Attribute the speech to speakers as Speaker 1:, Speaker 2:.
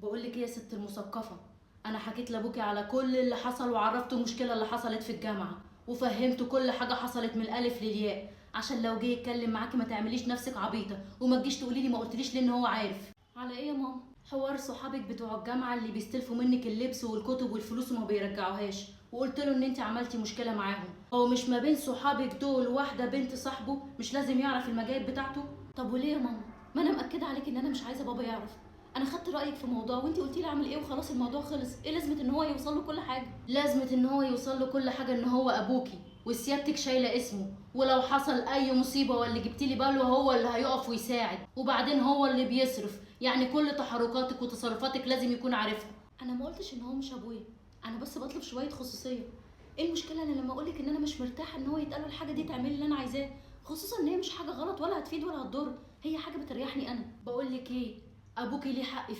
Speaker 1: بقول لك ايه يا ست المثقفه، انا حكيت لابوكي على كل اللي حصل وعرفته المشكله اللي حصلت في الجامعه، وفهمته كل حاجه حصلت من الالف للياء، عشان لو جه يتكلم معاكي ما تعمليش نفسك عبيطه وما تجيش تقولي لي ما قلتليش لان هو عارف. على ايه يا ماما؟ حوار صحابك بتوع الجامعه اللي بيستلفوا منك اللبس والكتب والفلوس وما بيرجعوهاش، وقلت له ان انت عملتي مشكله معاهم. هو مش ما بين صحابك دول واحده بنت صاحبه مش لازم يعرف المجال بتاعته؟ طب وليه يا ماما؟ ما انا مأكده عليك ان انا مش عايزه بابا يعرف. انا خدت رايك في موضوع وانت قلتي لي اعمل ايه وخلاص الموضوع خلص. ايه لازمه ان هو يوصل له كل حاجه؟ لازمه ان هو يوصل له كل حاجه ان هو ابوكي وسيادتك شايله اسمه، ولو حصل اي مصيبه واللي جبتي لي باله هو اللي هيقف ويساعد، وبعدين هو اللي بيصرف، يعني كل تحركاتك وتصرفاتك لازم يكون عارفها. انا ما قلتش ان هو مش ابويا، انا بس بطلب شويه خصوصيه. ايه المشكله انا لما اقولك ان انا مش مرتاحه ان هو يتقال له الحاجه دي تعملي اللي انا عايزاه، خصوصا ان هي مش حاجه غلط ولا هتفيد ولا هتضر، هي حاجه بتريحني انا. بقول لك ايه، ابوكي ليه حق